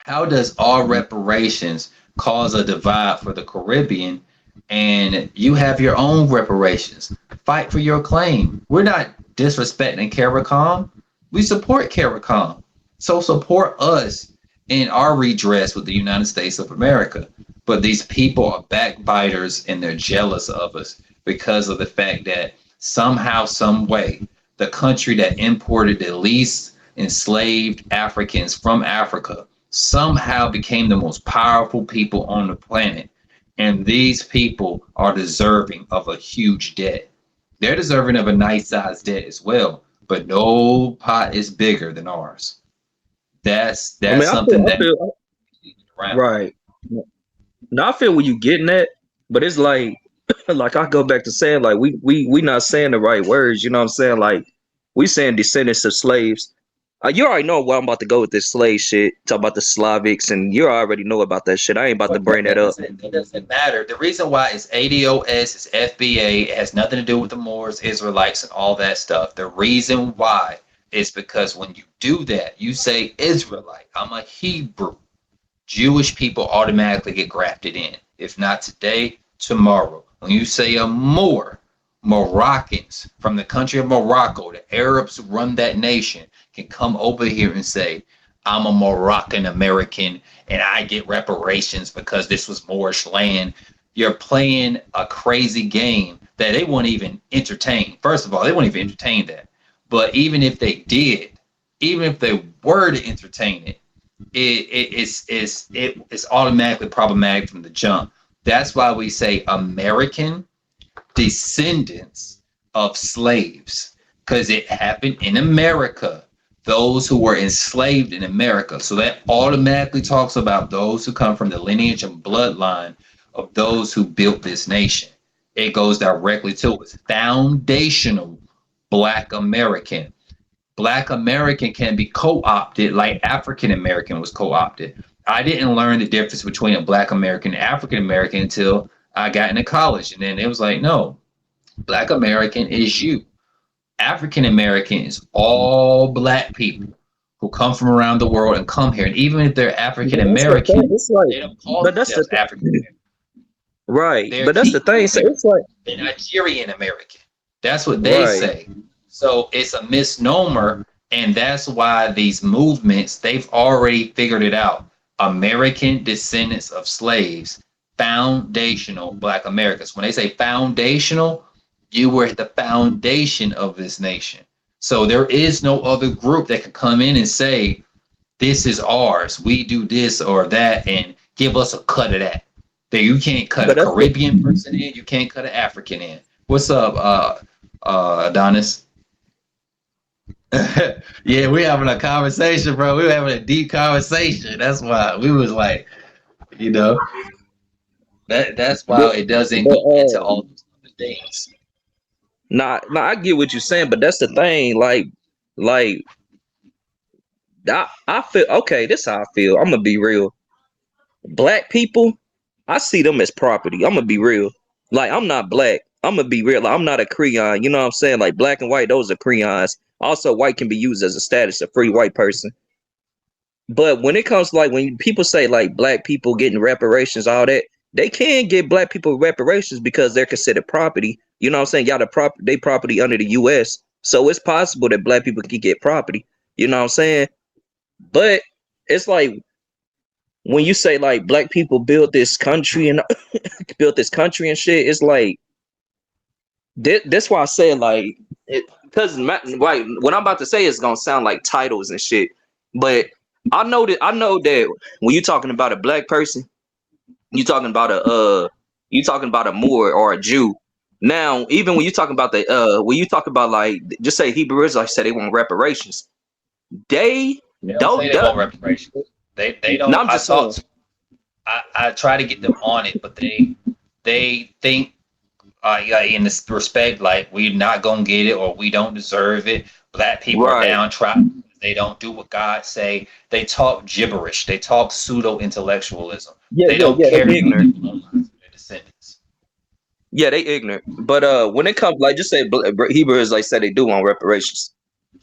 How does all reparations cause a divide for the Caribbean and you have your own reparations? Fight for your claim. We're not disrespecting CARICOM. We support CARICOM. So support us in our redress with the United States of America. But these people are backbiters and they're jealous of us because of the fact that somehow, some way, the country that imported the least enslaved Africans from Africa somehow became the most powerful people on the planet. And these people are deserving of a huge debt. They're deserving of a nice sized debt as well, but no pot is bigger than ours. I That's mean, something I that feel around. right. Now I feel what you getting at, but it's like, like I go back to saying like we not saying the right words. You know what I'm saying? Like we saying descendants of slaves. You already know where I'm about to go with this slave shit. Talk about the Slavics, and you already know about that shit. I ain't about to But bring that up. that doesn't matter. The reason why it's ADOS, it's FBA, it has nothing to do with the Moors, Israelites, and all that stuff. The reason why is because when you do that, you say Israelite, I'm a Hebrew. Jewish people automatically get grafted in. If not today, tomorrow. When you say a Moor, Moroccans from the country of Morocco, the Arabs who run that nation, can come over here and say, I'm a Moroccan American and I get reparations because this was Moorish land. You're playing a crazy game that they won't even entertain. First of all, they won't even entertain that. But even if they did, even if they were to entertain it, it's automatically problematic from the jump. That's why we say American descendants of slaves, because it happened in America. Those who were enslaved in America. So that automatically talks about those who come from the lineage and bloodline of those who built this nation. It goes directly to it. Foundational Black American. Black American can be co-opted like African American was co-opted. I didn't learn the difference between a Black American and African American until I got into college. And then it was like, no, Black American is you. African American is all Black people who come from around the world and come here. And even if they're African But that's the thing. American, It's like, they don't call but that's the themselves African American. right. They're But that's the Hebrew thing. So American. it's like They're Nigerian American. That's what they right. say. So it's a misnomer, and that's why these movements, they've already figured it out. American descendants of slaves, foundational Black Americans. When they say foundational, you were at the foundation of this nation. So there is no other group that can come in and say, this is ours. We do this or that and give us a cut of that. That you can't cut a But that's the Caribbean person in, you can't cut an African in. What's up, Adonis? Yeah, we having a conversation, bro. We were having a deep conversation. That's why we was like, you know, that's but, why it doesn't but go into all those other things. nah, I get what you're saying, but that's the thing. Like I feel okay. This how I feel. I'm gonna be real. Black people, I see them as property. I'm gonna be real. Like I'm not black. I'm gonna be real. Like, I'm not a creon. You know what I'm saying? Like black and white, those are creons. Also, white can be used as a status, a free white person. But when it comes to like when people say like black people getting reparations, all that, they can get black people reparations because they're considered property. You know what I'm saying? Y'all they property under the US. So it's possible that black people can get property. You know what I'm saying? But it's like when you say like black people built this country and built this country and shit, it's like that's why I say like it because like what I'm about to say is gonna sound like titles and shit. But I know that when you're talking about a black person, you talking about you talking about a Moor or a Jew. Now, even when you talking about the when you talk about like just say Hebrew Israelites said they want reparations, they They don't say don't. they want reparations. They No, don't. I'm just saying. I try to get them on it, but they think yeah, in this respect, like we're not gonna get it or we don't deserve it. Black people are Right. downtrodden. They don't do what God say. They talk gibberish. They talk pseudo intellectualism. Yeah, They yeah, don't yeah. care They about their ignorant. bloodlines or their descendants. Yeah, they ignorant. But when it comes like just say Hebrew Israelites say they do want reparations,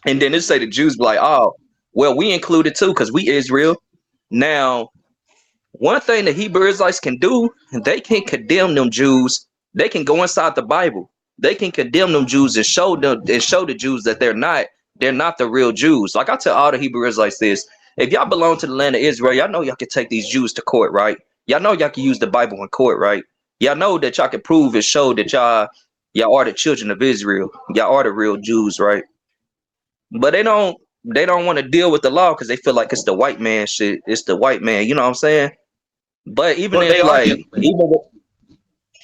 and then it say the Jews be like, oh, well, we included too because we Israel. Now, one thing the Hebrew Israelites can do, they can condemn them Jews. They can go inside the Bible. They can condemn them Jews and show the Jews that they're not the real Jews. Like I tell all the Hebrew Israelites this: if y'all belong to the land of Israel, y'all know y'all can take these Jews to court, right? Y'all know y'all can use the Bible in court, right? Y'all know that y'all can prove and show that y'all are the children of Israel. Y'all are the real Jews, right? But they don't want to deal with the law because they feel like it's the white man shit. It's the white man. You know what I'm saying? But even Well, they if are like dealing with it.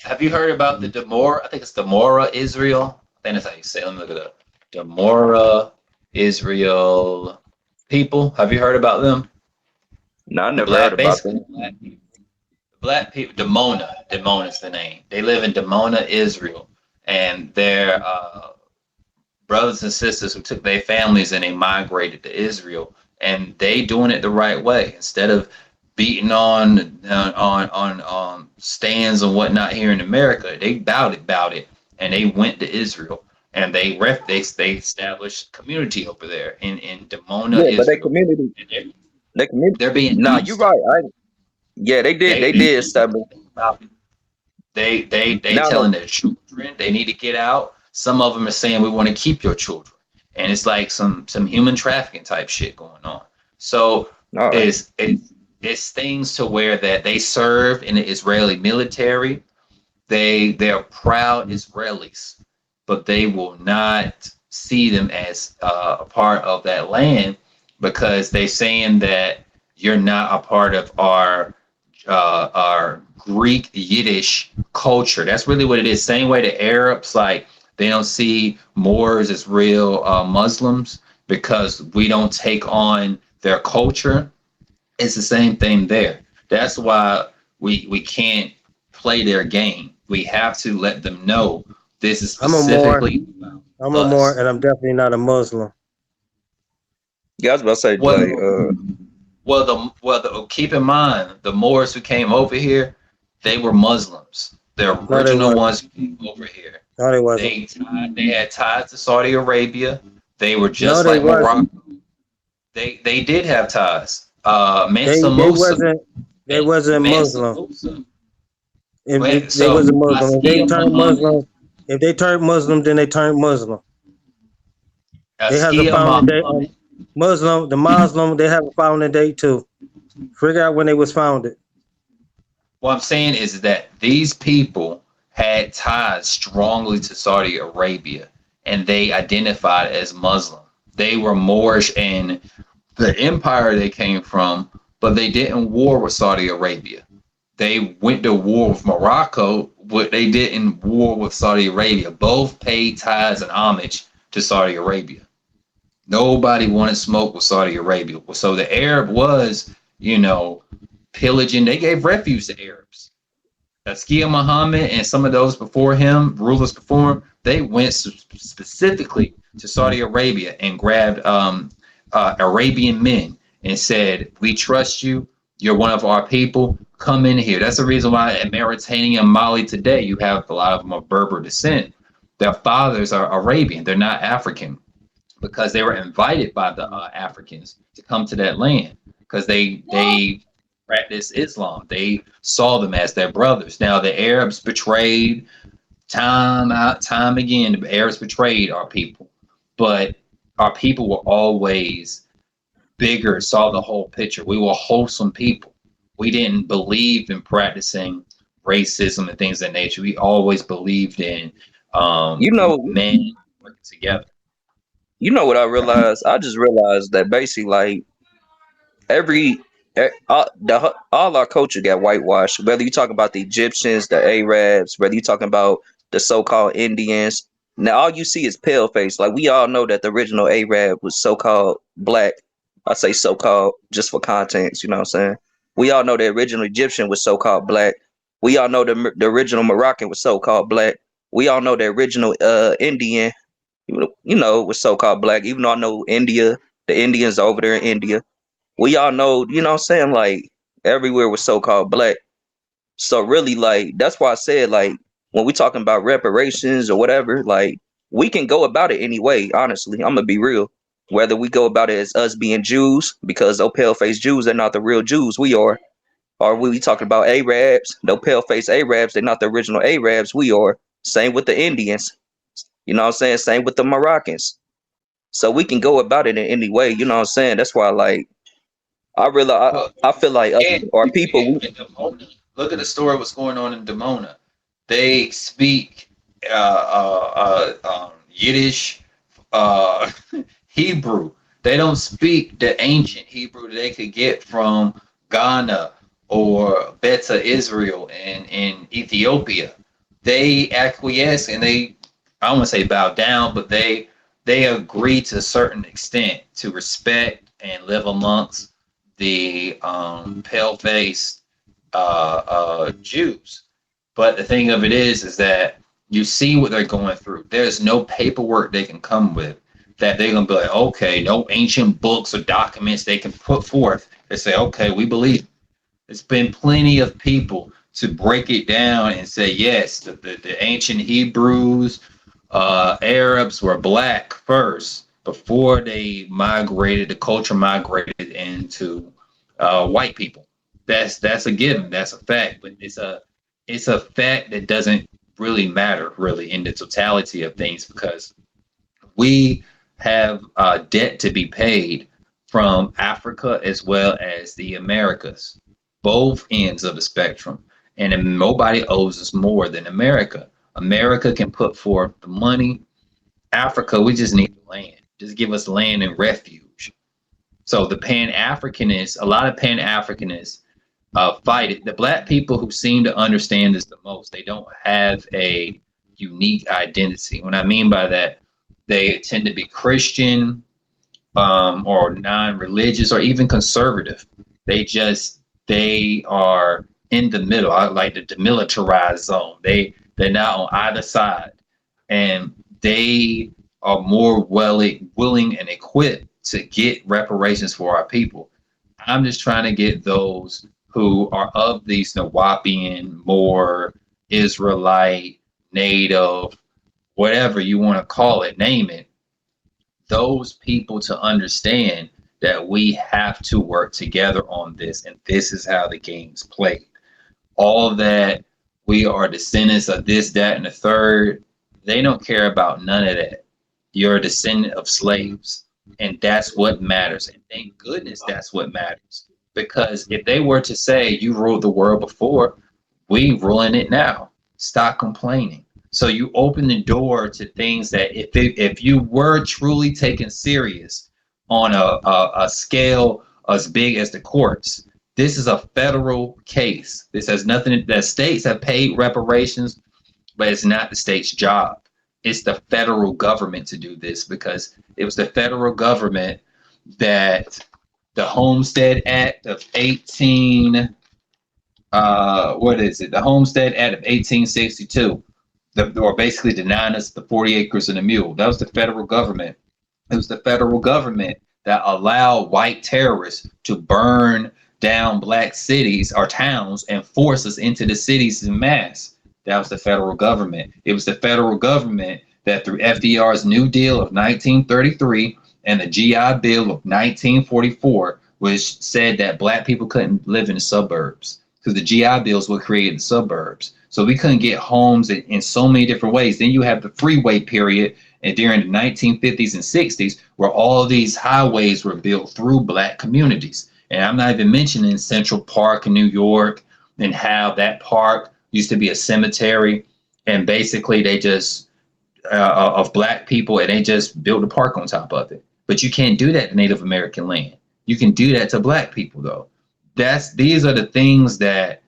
Have you heard about the Demora? I think it's Demora Israel. I think that's how you say it. Let me look it up. Demora Israel people. Have you heard about them? no, I The never heard black, about basically them. the black people. The black people. Demona. Demona is the name. They live in Demona, Israel, and they're brothers and sisters who took their families and they migrated to Israel, and they doing it the right way instead of beating on stands and whatnot here in America. They bowed it, and they went to Israel and they established community over there in Demona, Yeah, but they Israel, community, and they're, they community. they're being Nah, you're used. right. Yeah, they did. They They did establish. they Now, telling their children they need to get out. Some of them are saying we want to keep your children, and it's like some human trafficking type shit going on. So all right. it's things to where that they serve in the Israeli military. They're proud Israelis, but they will not see them as a part of that land because they're saying that you're not a part of our Greek Yiddish culture. That's really what it is. Same way the Arabs, like they don't see Moors as real Muslims because we don't take on their culture. It's the same thing there. That's why we can't play their game. We have to let them know this is I'm a Moor. specifically about I'm a Moor, us. and I'm definitely not a Muslim. Yeah, I was about to say Well, like keep in mind the Moors who came over here, they were Muslims. The No, they original wasn't. ones who came over here. No, they wasn't. They had ties to Saudi Arabia. They were No, just they like wasn't. Morocco. They did have ties. They Mansa they Musa. wasn't. They wasn't Mansa Muslim. Musa. If Wait, they so wasn't Muslim, if they Askia turned Muhammad. Muslim, if they turned Muslim, then they turned Muslim. They have the Askia founding date. Muhammad. Muslim, the Muslim, they have a founding date too. Figure out when they was founded. What I'm saying is that these people had ties strongly to Saudi Arabia and they identified as Muslim. They were Moorish in the empire they came from, but they didn't war with Saudi Arabia. They went to war with Morocco, but they didn't war with Saudi Arabia. Both paid ties and homage to Saudi Arabia. Nobody wanted smoke with Saudi Arabia. So the Arab was, pillaging. They gave refuge to Arabs. Askia Muhammad and some of those before him, rulers before him, they went specifically to Saudi Arabia and grabbed Arabian men and said, "We trust you. You're one of our people. Come in here." That's the reason why in Mauritania and Mali today, you have a lot of them of Berber descent. Their fathers are Arabian. They're not African because they were invited by the Africans to come to that land because they practiced Islam. They saw them as their brothers. Now the Arabs betrayed time out, time again. The Arabs betrayed our people, but our people were always bigger, saw the whole picture. We were wholesome people. We didn't believe in practicing racism and things of that nature. We always believed in you know, men working together. you know what I realized? I just realized that basically like every all our culture got whitewashed. Whether you talk about the Egyptians, the Arabs, whether you talking about the so-called Indians. Now all you see is pale face. Like we all know that the original Arab was so-called black. I say so-called just for context. You know what I'm saying? We all know the original Egyptian was so-called black. We all know the original Moroccan was so-called black. We all know the original Indian, was so-called black. Even though I know India, the Indians over there in India, we all know, you know what I'm saying? Like everywhere was so called black. So really like that's why I said like when we talking about reparations or whatever, like we can go about it anyway, honestly. I'm gonna be real. Whether we go about it as us being Jews, because those pale faced Jews, they're not the real Jews. We are. Or we talking about Arabs, those pale faced Arabs, they're not the original Arabs. We are. Same with the Indians. You know what I'm saying? Same with the Moroccans. So we can go about it in any way. You know what I'm saying? That's why, like, Well, I feel like us, and our you people. forget in Demona. Look at the story. What's going on in Demona? They speak Yiddish, uh, Hebrew. They don't speak the ancient Hebrew that they could get from Ghana or Beta Israel and in Ethiopia. They acquiesce and they, I don't want to say bow down, but they agree to a certain extent to respect and live amongst the pale-faced Jews. But the thing of it is that you see what they're going through. There's no paperwork they can come with that they're gonna be like, okay, no ancient books or documents they can put forth. They say, okay, we believe. There's been plenty of people to break it down and say, yes, the ancient Hebrews, Arabs were black first before they migrated, the culture migrated into white people. That's a given. That's a fact. But it's a fact that doesn't really matter really in the totality of things because we have debt to be paid from Africa as well as the Americas, both ends of the spectrum. And nobody owes us more than America. America can put forth the money. Africa, we just need the land. Just give us land and refuge. So the Pan-Africanists, a lot of Pan-Africanists fight it. The black people who seem to understand this the most, they don't have a unique identity. What I mean by that, they tend to be Christian or non-religious or even conservative. They are in the middle. I like the demilitarized zone. They're not on either side, and they are more willing and equipped to get reparations for our people. I'm just trying to get those who are of these Nawapian, more Israelite, native, whatever you want to call it, name it, those people to understand that we have to work together on this, and this is how the game's played. All that we are descendants of this, that, and the third, they don't care about none of that. You're a descendant of slaves, and that's what matters. And thank goodness that's what matters. Because if they were to say you ruled the world before, we ruling it now. Stop complaining. So you open the door to things that if you were truly taken serious on a scale as big as the courts, this is a federal case. This has nothing, the states have paid reparations, but it's not the state's job. It's the federal government to do this because it was the federal government that the Homestead Act of 18, what is it? The Homestead Act of 1862, or basically denying us the 40 acres and a mule. That was the federal government. It was the federal government that allowed white terrorists to burn down black cities or towns and force us into the cities in mass. That was the federal government. It was the federal government that through FDR's New Deal of 1933 and the GI Bill of 1944, which said that black people couldn't live in the suburbs because the GI Bills were created the suburbs. So we couldn't get homes in so many different ways. Then you have the freeway period and during the 1950s and 60s where all these highways were built through black communities. And I'm not even mentioning Central Park in New York and how that park used to be a cemetery. And basically they just, of black people, and they just built a park on top of it. But you can't do that to Native American land. You can do that to black people though. These are the things that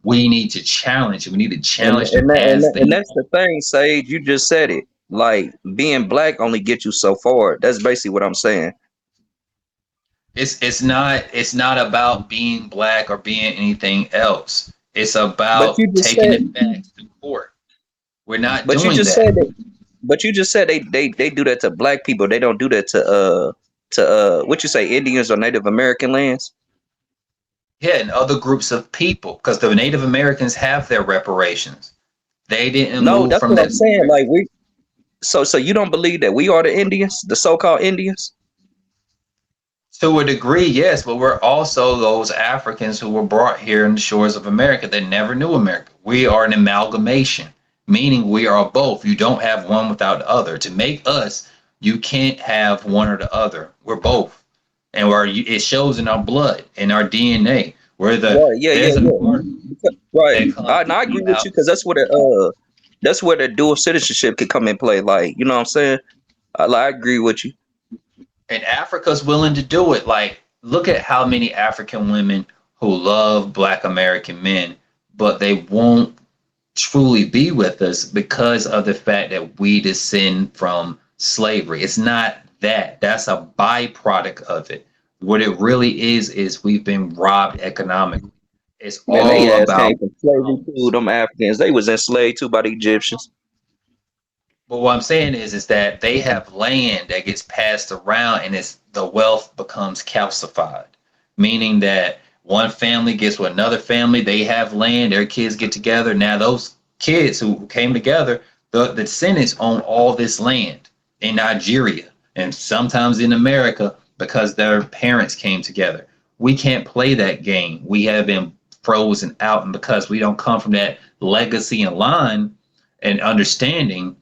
we need to challenge. We need to challenge and that's the thing, Sage. You just said it. Like being black only gets you so far. That's basically what I'm saying. It's not about being black or being anything else. It's about taking it back to court. We're not doing that. But you just said they do that to black people. They don't do that to what you say, Indians or Native American lands? Yeah, and other groups of people, because the Native Americans have their reparations. They didn't No, move that's from what that. I'm saying. Like So you don't believe that we are the Indians, the so-called Indians? To a degree, yes, but we're also those Africans who were brought here in the shores of America that never knew America. We are an amalgamation, meaning we are both. You don't have one without the other. To make us, you can't have one or the other. We're both, and it shows in our blood, in our DNA. Right. Yeah. Yeah. There's a Yeah. part Right. that comes And I from agree the with you because that's where the dual citizenship could come in play. Like, you know what I'm saying? I agree with you. and Africa's willing to do it. Like, look at how many African women who love Black American men, but they won't truly be with us because of the fact that we descend from slavery. It's not that. That's a byproduct of it. What it really is we've been robbed economically. It's Man, they all ass about came from slavery too. Them Africans, they was enslaved too by the Egyptians. But what I'm saying is that they have land that gets passed around, and it's the wealth becomes calcified, meaning that one family gets with another family. They have land, their kids get together. Now those kids who came together, the descendants own all this land in Nigeria and sometimes in America because their parents came together. We can't play that game. We have been frozen out, and because we don't come from that legacy and line and understanding,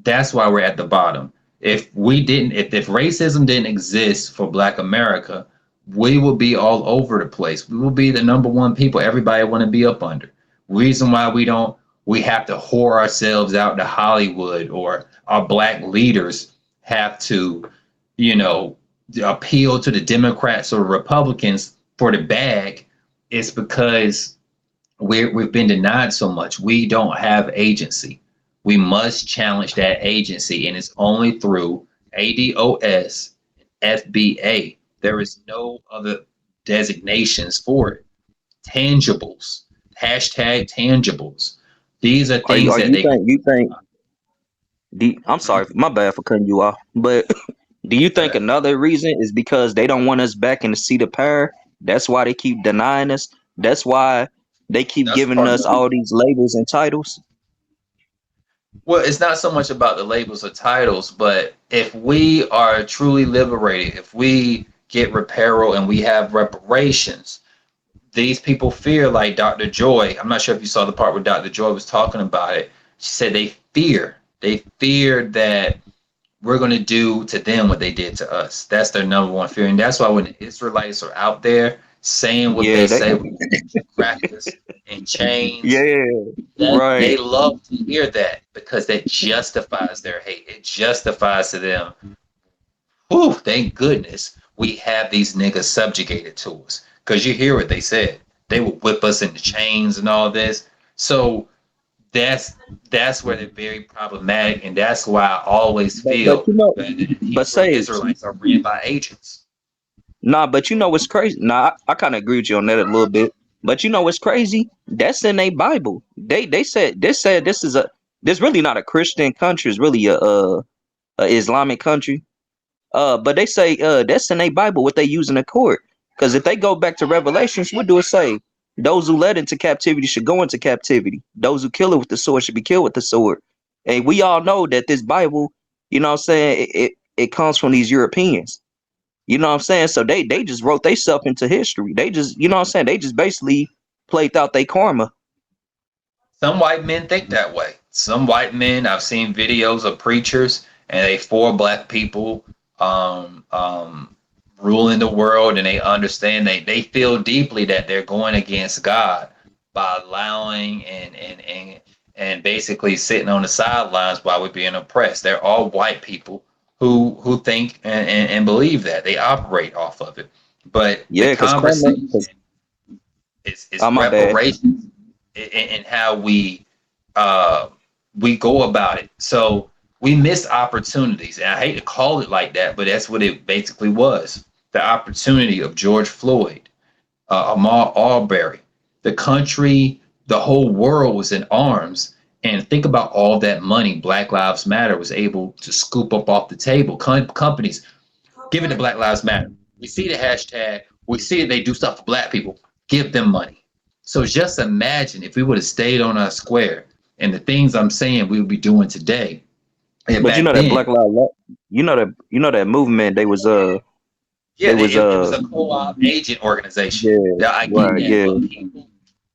that's why we're at the bottom. If racism didn't exist for Black America, we would be all over the place. We will be the number one people everybody want to be up under. Reason why we have to whore ourselves out to Hollywood, or our Black leaders have to, you know, appeal to the Democrats or Republicans for the bag, is because we've been denied so much. We don't have agency. We must challenge that agency, and it's only through ADOS, FBA. There is no other designations for it. Tangibles, hashtag tangibles. These are Are you things are that you they. think you think I'm sorry, my bad for cutting you off, but do you think another reason is because they don't want us back in the seat of power? That's why they keep denying us. That's why they keep That's giving part of us it. all these labels and titles. Well, it's not so much about the labels or titles, but if we are truly liberated, if we get reparo and we have reparations, these people fear, like Dr. Joy. I'm not sure if you saw the part where Dr. Joy was talking about it. She said they fear that we're going to do to them what they did to us. That's their number one fear. And that's why when the Israelites are out there saying what Yeah, they they say with crackers and chains, yeah, that they right. love to hear that because that justifies their hate. It justifies to them, whew, thank goodness we have these niggas subjugated to us. Because you hear what they said. They would whip us into chains and all this. So that's that's where they're very problematic, and that's why I always But feel you know, that the but Hebrew Sage, Israelites are ran by agents. nah, but you know what's crazy? Nah, I kind of agree with you on that a little bit. But you know what's crazy? That's in a Bible. They said this really not a Christian country. It's really a Islamic country. But they say that's in a Bible what they use in the court. Because if they go back to Revelations, what do it say? Those who led into captivity should go into captivity. Those who kill it with the sword should be killed with the sword. And we all know that this Bible, you know what I'm saying, it comes from these Europeans. You know what I'm saying? So they just wrote themselves into history. They just, you know what I'm saying, they just basically played out their karma. Some white men think that way. Some white men, I've seen videos of preachers and they for black people um, um, ruling the world, and they understand they feel deeply that they're going against God by allowing and basically sitting on the sidelines while we're being oppressed. They're all white people who think and believe that they operate off of it. But the Yeah, because karma, conversation is oh my bad. reparations and how uh, we go about it. So we missed opportunities, and I hate to call it like that, but that's what it basically was. The opportunity of George Floyd, Ahmaud Arbery, the country, the whole world was in arms. And think about all that money Black Lives Matter was able to scoop up off the table. Companies, give it to Black Lives Matter. We see the hashtag. We see that they do stuff for Black people. Give them money. So just imagine if we would have stayed on our square and the things I'm saying we would be doing today, And But you back know that Black then, Lives Matter, you know that movement. yeah, They was it was a co-op agent organization. yeah, Yeah, I get right, that, yeah, but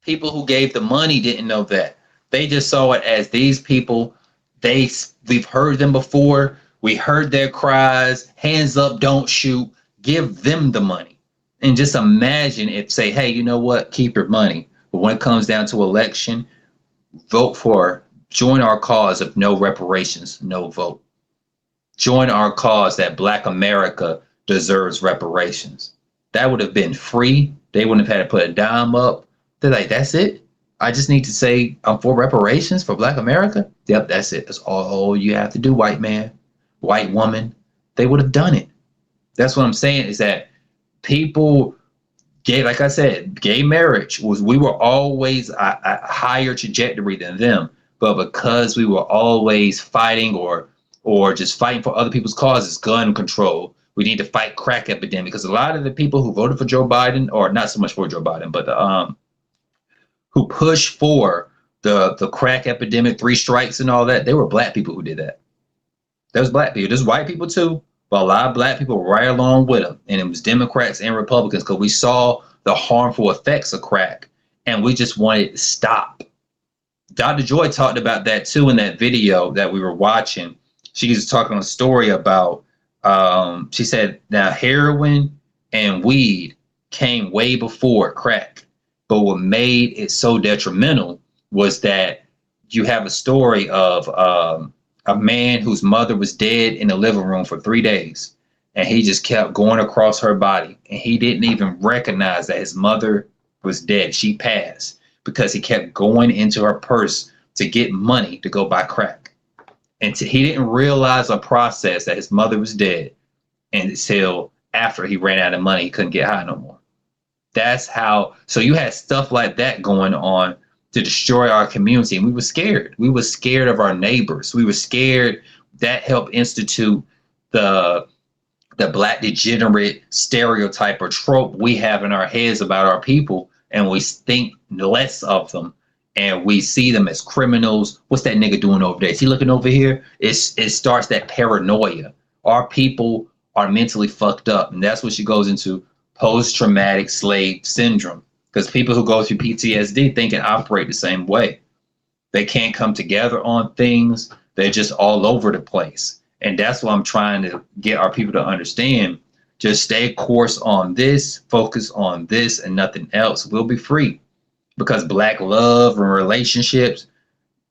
people who gave the money didn't know that. They just saw it as these people. We've heard them before. We heard their cries. Hands up, don't shoot. Give them the money, and just imagine if say, hey, you know what? Keep your money. But when it comes down to election, vote for, join our cause of no reparations, no vote. Join our cause that Black America deserves reparations. That would have been free. They wouldn't have had to put a dime up. They're like, that's it. I just need to say I'm for reparations for Black America. Yep, that's it. That's all you have to do, white man, white woman. They would have done it. That's what I'm saying is that people gay, like I said, gay marriage was, we were always a higher trajectory than them, but because we were always fighting or just fighting for other people's causes, gun control. We need to fight crack epidemic because a lot of the people who voted for Joe Biden, or not so much for Joe Biden, but who pushed for the crack epidemic, three strikes and all that, they were black people who did that. There's black people. There's white people too, but a lot of black people were right along with them. And it was Democrats and Republicans because we saw the harmful effects of crack and we just wanted it to stop. Dr. Joy talked about that too in that video that we were watching. She was talking a story about, she said, now heroin and weed came way before crack. But what made it so detrimental was that you have a story of a man whose mother was dead in the living room for 3 days. And he just kept going across her body. And he didn't even recognize that his mother was dead. She passed because he kept going into her purse to get money to go buy crack. And he didn't realize a process that his mother was dead until after he ran out of money. He couldn't get high no more. That's how. So you had stuff like that going on to destroy our community. And we were scared. We were scared of our neighbors. We were scared. That helped institute the black degenerate stereotype or trope we have in our heads about our people. And we think less of them. And we see them as criminals. What's that nigga doing over there? Is he looking over here? It starts that paranoia. Our people are mentally fucked up. And that's what she goes into, post-traumatic slave syndrome. Because people who go through PTSD think and operate the same way. They can't come together on things. They're just all over the place. And that's what I'm trying to get our people to understand. Just stay course on this, focus on this and nothing else. We'll be free. Because black love and relationships,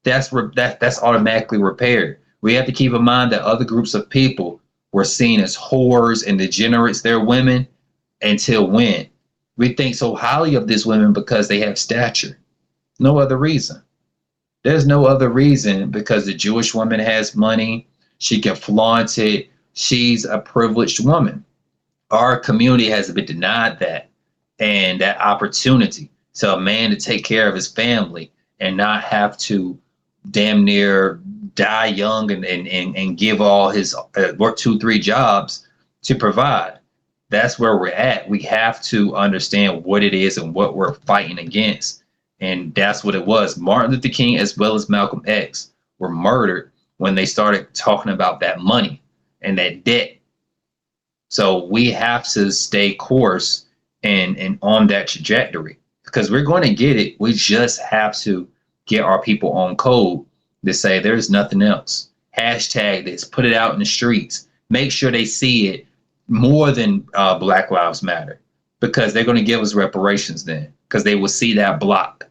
that's automatically repaired. We have to keep in mind that other groups of people were seen as whores and degenerates. They're women until when? We think so highly of these women because they have stature. No other reason. There's no other reason because the Jewish woman has money. She can flaunt it. She's a privileged woman. Our community has been denied that and that opportunity. So a man to take care of his family and not have to damn near die young and give all his work 2-3 jobs to provide. That's where we're at. We have to understand what it is and what we're fighting against. And that's what it was. Martin Luther King as well as Malcolm X were murdered when they started talking about that money and that debt. So we have to stay course and on that trajectory because we're going to get it. We just have to get our people on code to say there's nothing else. Hashtag this, put it out in the streets. Make sure they see it more than Black Lives Matter because they're going to give us reparations then because they will see that block.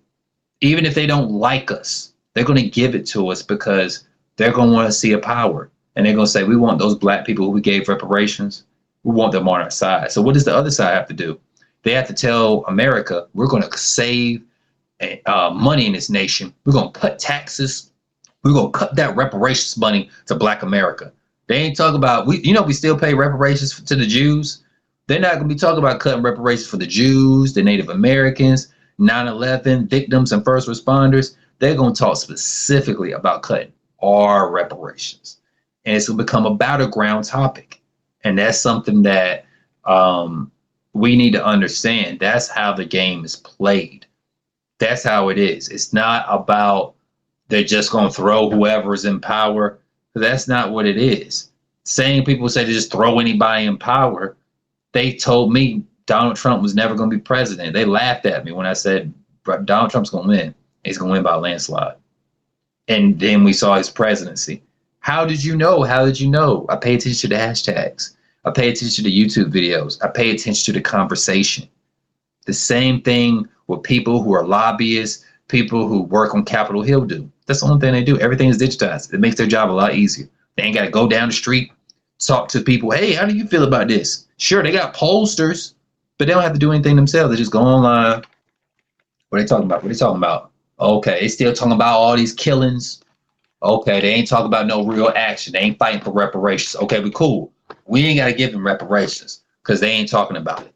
Even if they don't like us, they're going to give it to us because they're going to want to see a power. And they're going to say, we want those black people who we gave reparations. We want them on our side. So what does the other side have to do? They have to tell America, we're going to save money in this nation. We're going to cut taxes. We're going to cut that reparations money to Black America. They ain't talking about, we still pay reparations to the Jews. They're not going to be talking about cutting reparations for the Jews, the Native Americans, 9/11 victims and first responders. They're going to talk specifically about cutting our reparations. And it's going to become a battleground topic. And that's something that we need to understand. That's how the game is played. That's how it is. It's not about they're just going to throw whoever's in power. But that's not what it is. Same people say to just throw anybody in power. They told me Donald Trump was never going to be president. They laughed at me when I said Donald Trump's going to win. He's going to win by a landslide. And then we saw his presidency. How did you know? How did you know? I pay attention to the hashtags. I pay attention to the YouTube videos. I pay attention to the conversation. The same thing with people who are lobbyists, people who work on Capitol Hill do. That's the only thing they do. Everything is digitized. It makes their job a lot easier. They ain't got to go down the street, talk to people. Hey, how do you feel about this? Sure, they got pollsters, but they don't have to do anything themselves. They just go online. What are they talking about? What are they talking about? Okay, they still talking about all these killings. Okay, they ain't talking about no real action. They ain't fighting for reparations. Okay, we cool. We ain't got to give them reparations because they ain't talking about it.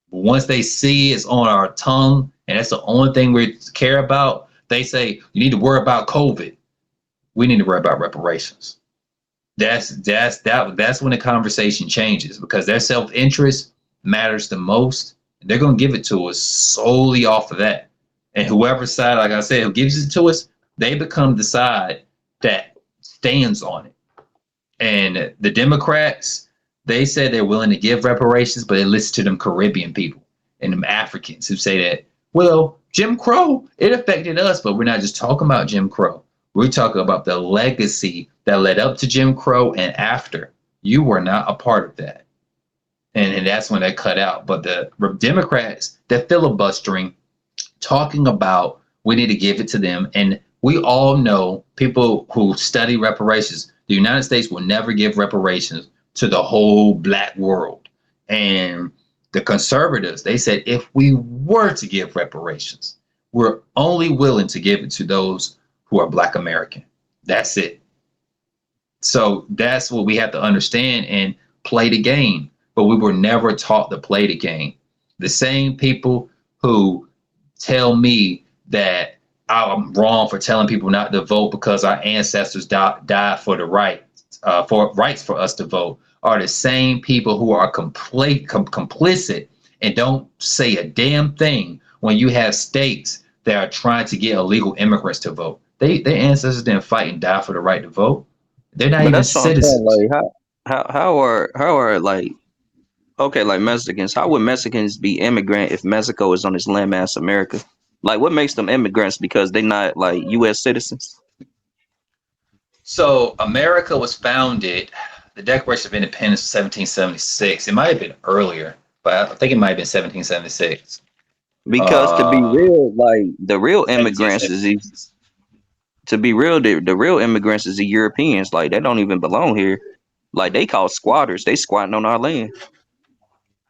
But once they see it's on our tongue, and that's the only thing we care about, they say, you need to worry about COVID. We need to worry about reparations. That's when the conversation changes, because their self-interest matters the most. And they're going to give it to us solely off of that. And whoever side, like I said, who gives it to us, they become the side that stands on it. And the Democrats, they said they're willing to give reparations, but they listen to them Caribbean people and them Africans who say that, well, Jim Crow, it affected us, but we're not just talking about Jim Crow. We're talking about the legacy that led up to Jim Crow and after. You were not a part of that. And that's when they cut out. But the Democrats, they're filibustering, talking about we need to give it to them. And we all know, people who study reparations, the United States will never give reparations to the whole black world. And the conservatives, they said, if we were to give reparations, we're only willing to give it to those who are Black American. That's it. So that's what we have to understand and play the game. But we were never taught to play the game. The same people who tell me that I'm wrong for telling people not to vote because our ancestors died for the rights for us to vote are the same people who are complicit and don't say a damn thing when you have states that are trying to get illegal immigrants to vote. Their ancestors didn't fight and die for the right to vote. They're not But even that's what I'm saying. citizens. Like, how are like, okay, like Mexicans? How would Mexicans be immigrant if Mexico is on this landmass America? Like, what makes them immigrants? Because they're not like U.S. citizens. So America was founded, the Declaration of Independence was 1776. It might have been earlier, but I think it might have been 1776. Because to be real, like the real immigrants is 1776. to be real, the real immigrants is the Europeans. Like they don't even belong here. Like they call squatters. They squatting on our land.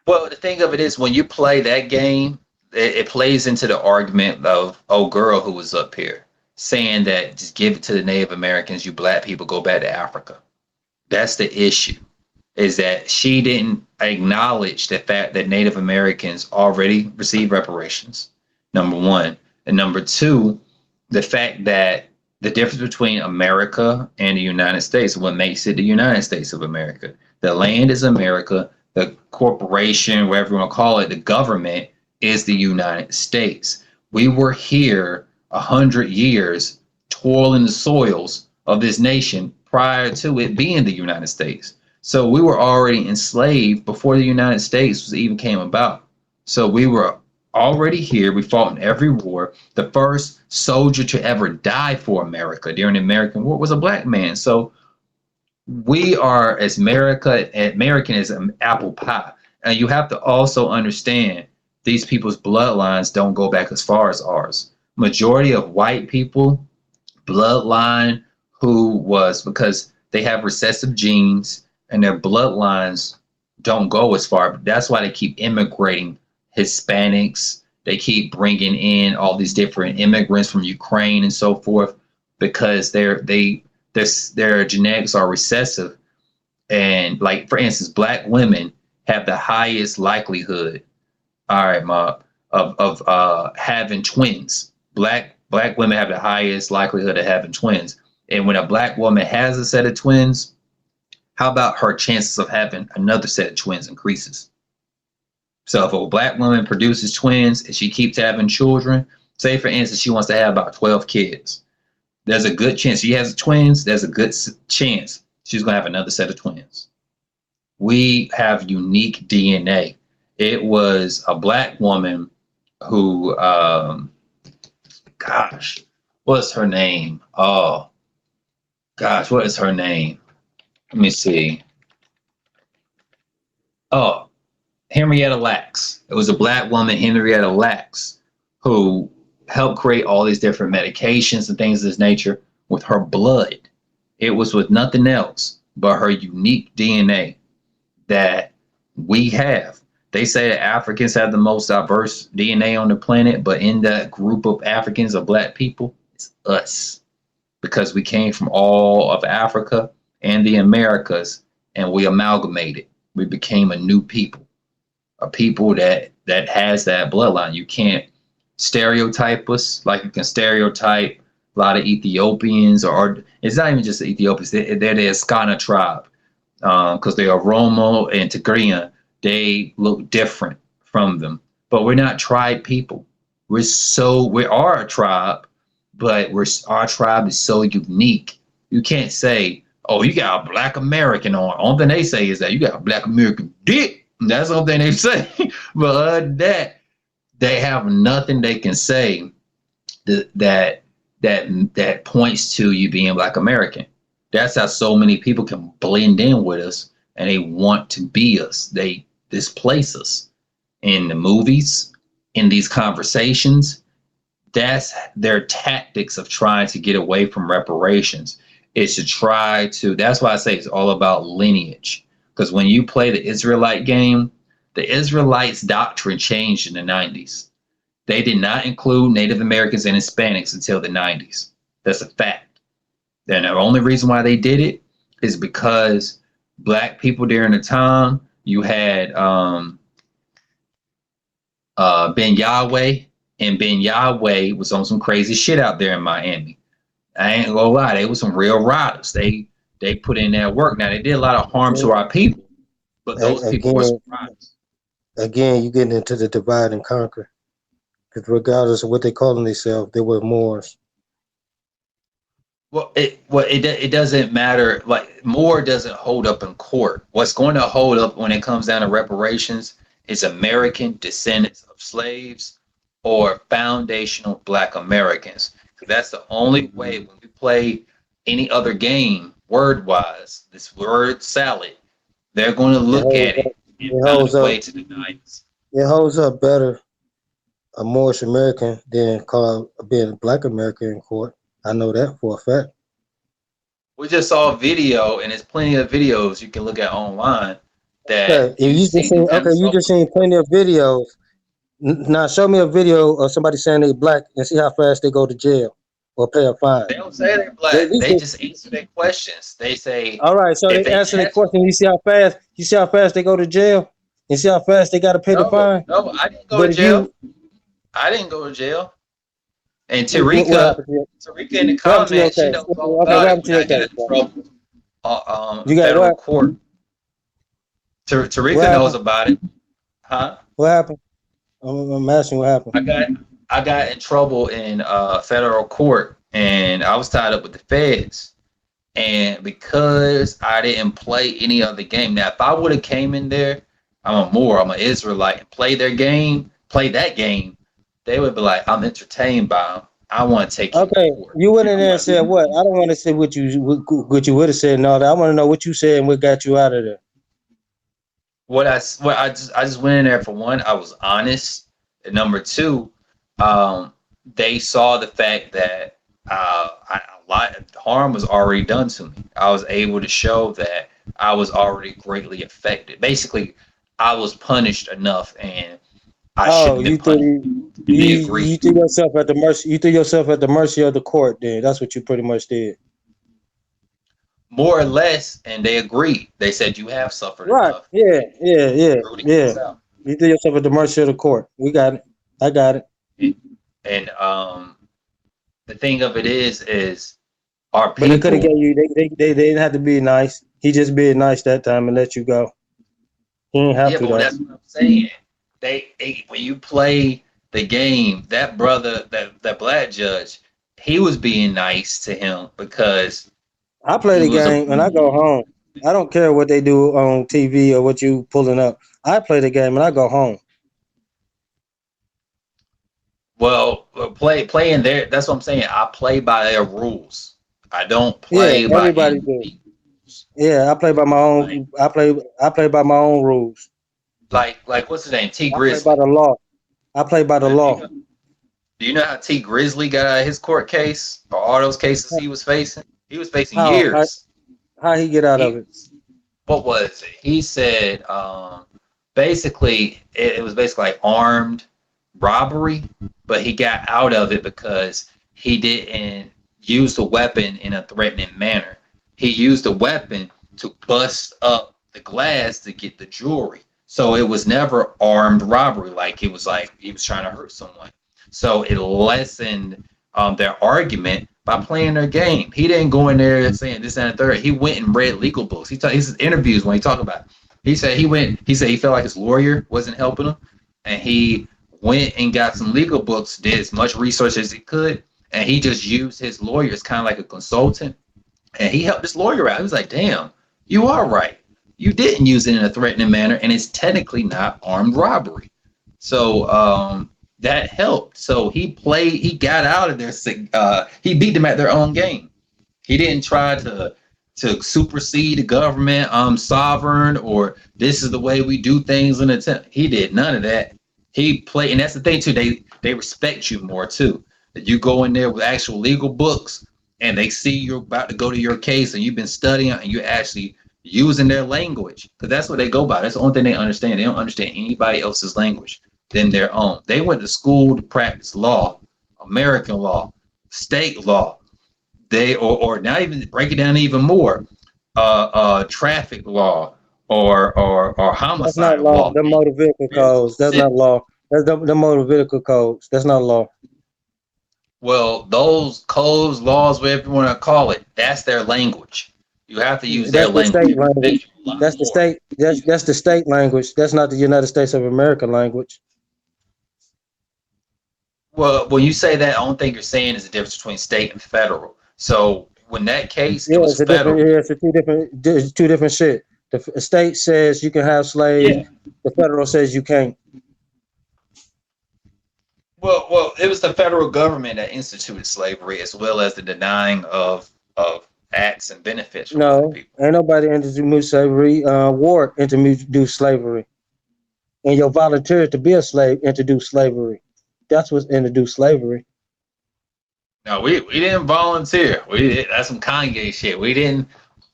Well, the thing of it is, when you play that game, it plays into the argument of old girl who was up here saying that just give it to the Native Americans, you black people go back to Africa. That's the issue, is that she didn't acknowledge the fact that Native Americans already received reparations, number one. And number two, the fact that the difference between America and the United States, what makes it the United States of America. The land is America. The corporation, whatever you want to call it, the government is the United States. We were here 100 years toiling the soils of this nation prior to it being the United States. So we were already enslaved before the United States even came about. So we were already here. We fought in every war. The first soldier to ever die for America during the American War was a black man. So we are as American as an apple pie. And you have to also understand these people's bloodlines don't go back as far as ours. Majority of white people bloodline who was, because they have recessive genes and their bloodlines don't go as far. That's why they keep immigrating Hispanics. They keep bringing in all these different immigrants from Ukraine and so forth, because their genetics are recessive. And like, for instance, black women have the highest likelihood, all right, Ma, of having twins. Black women have the highest likelihood of having twins. And when a black woman has a set of twins, how about her chances of having another set of twins increases? So if a black woman produces twins and she keeps having children, say for instance, she wants to have about 12 kids. There's a good chance she has twins. There's a good chance she's gonna have another set of twins. We have unique DNA. It was a black woman who, gosh, what's her name? Oh, gosh, what is her name? Let me see. Oh, Henrietta Lacks. It was a black woman, Henrietta Lacks, who helped create all these different medications and things of this nature with her blood. It was with nothing else but her unique DNA that we have. They say that Africans have the most diverse DNA on the planet, but in that group of Africans or black people, it's us because we came from all of Africa and the Americas and we amalgamated. We became a new people, a people that has that bloodline. You can't stereotype us like you can stereotype a lot of Ethiopians, or it's not even just the Ethiopians. They're the Eskana tribe because they are Oromo and Tigrinya. They look different from them, but we're not tribe people. We are a tribe, but our tribe is so unique. You can't say, "Oh, you got a Black American on." Only thing they say is that you got a Black American dick. That's the only thing they say. But other than that, they have nothing they can say that points to you being Black American. That's how so many people can blend in with us and they want to be us. They displace us in the movies, in these conversations. That's their tactics of trying to get away from reparations. Is to try to, that's why I say it's all about lineage. Because when you play the Israelite game, the Israelites' doctrine changed in the 90s. They did not include Native Americans and Hispanics until the 90s. That's a fact. And the only reason why they did it is because black people during the time, you had Ben Yahweh, and Ben Yahweh was on some crazy shit out there in Miami. I ain't gonna lie, they were some real riders. They put in that work. Now they did a lot of harm to our people, but those people were some riders. Again, you getting into the divide and conquer. Because regardless of what they calling themselves, they were Moors. Well, it doesn't matter. Like, more doesn't hold up in court. What's going to hold up when it comes down to reparations is American descendants of slaves or foundational Black Americans. That's the only way. When we play any other game, word-wise, this word salad, they're going to look at it and find a way to deny us. It holds up better a Moorish American than called being a Black American in court. I know that for a fact. We just saw a video, and there's plenty of videos you can look at online. That you just seen plenty of videos. Now show me a video of somebody saying they're Black and see how fast they go to jail or pay a fine. They don't say they're Black. They just answer their questions. They say, all right, so they answer the question. You see how fast they go to jail? You see how fast they got to pay the fine? No, I didn't go to jail. I didn't go to jail. And Tarika in the comments, she knows all about it. I got in trouble. Federal court. Tarika knows about it. Huh? What happened? I'm asking what happened. I got in trouble in federal court, and I was tied up with the feds. And because I didn't play any other game, now if I would have came in there, I'm an Israelite, and play that game, they would be like, I'm entertained by them. I want to take okay. You went in there and said what? I don't want to say what you would have said and all that. I want to know what you said and what got you out of there. I just went in there for one, I was honest. And number two, they saw the fact that a lot of harm was already done to me. I was able to show that I was already greatly affected. Basically, I was punished enough, and I shouldn't have been punished. You threw yourself at the mercy. You threw yourself at the mercy of the court. Then that's what you pretty much did. More or less, and they agreed. They said you have suffered enough. Yeah. You threw yourself at the mercy of the court. We got it. I got it. And the thing of it is our people. But they could have gave you. They didn't have to be nice. He just being nice that time and let you go. He didn't have to. But that's what I'm saying. They when you play the game, that brother, that black judge, he was being nice to him because I play he the was a game and I go home. I don't care what they do on TV or what you pulling up. I play the game and I go home. well playing there. That's what I'm saying. I play by their rules. I don't Yeah, play by everybody any do. rules. Yeah, I play by my Like own. I play by my own rules. like what's his name? T I play by Grizzly. the law. I play by the Do you law. know, do you know how T Grizzly got out of his court case for all those cases he was facing? He was facing How how, years. how he get out of He it? what was it? He said basically it was basically like armed robbery, but he got out of it because he didn't use the weapon in a threatening manner. He used the weapon to bust up the glass to get the jewelry. So it was never armed robbery, like it was like he was trying to hurt someone. So it lessened their argument by playing their game. He didn't go in there saying this and the third. He went and read legal books. His interviews when he talked about it. He said he went. He said he felt like his lawyer wasn't helping him, and he went and got some legal books, did as much research as he could, and he just used his lawyer as kind of like a consultant, and he helped this lawyer out. He was like, "Damn, you are right. You didn't use it in a threatening manner, and it's technically not armed robbery." So that helped. So he played. He got out of there. He beat them at their own game. He didn't try to supersede the government, sovereign, or this is the way we do things in a attempt. He did none of that. He played, and that's the thing too. They respect you more too. That you go in there with actual legal books, and they see you're about to go to your case, and you've been studying, and you're actually using their language, because that's what they go by. That's the only thing they understand. They don't understand anybody else's language than their own. They went to school to practice law, American law, state law. They or not even break it down even more, traffic law or That's not homicide law. law. The motor vehicle codes. That's not law. That's the motor vehicle codes. That's not law. Well, those codes, laws, whatever you want to call it, that's their language. You have to use their That's the language. state language. That's the state. That's the state language. That's not the United States of America language. Well, when you say that, the only thing you're saying is the difference between state and federal. So when that case, Yeah, it was it's a different. federal. Yeah, it's two different shit. The state says you can have slaves. Yeah. The federal says you can't. Well, it was the federal government that instituted slavery, as well as the denying of acts and benefits from other No, people. ain't nobody introduced slavery. War introduced slavery, and your volunteer to be a slave introduced slavery. That's what introduced slavery. No, we didn't volunteer. That's some Kanye shit. We didn't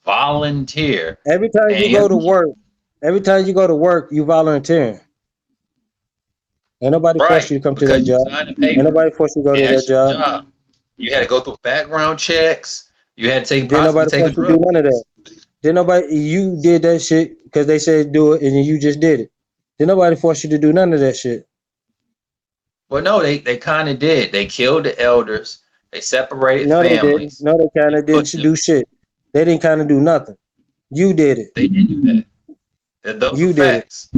volunteer. Every time you go to work, you volunteering. Ain't nobody force Right, you to come to that because you job. signed a Ain't paper. nobody force you to go to that That's your job. job. You had to go through background checks. You had to Didn't possibly nobody take a force you to do drug none of that. test. Didn't nobody, you did that shit because they said do it and then you just did it. Didn't nobody force you to do none of that shit. Well, no, they kind of did. They killed the elders. They separated No, they didn't. families. No, they kind They of put didn't do shit. They didn't kind of do nothing. You did it. They did do that. Those are You did it. facts.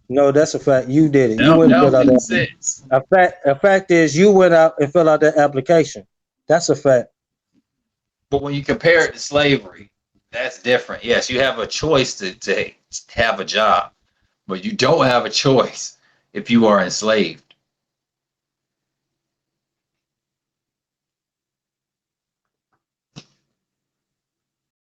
No, that's a fact. You did it. You That went and filled don't out make that. sense. A fact is you went out and filled out that application. That's a fact. But when you compare it to slavery, that's different. Yes, you have a choice to have a job, but you don't have a choice if you are enslaved.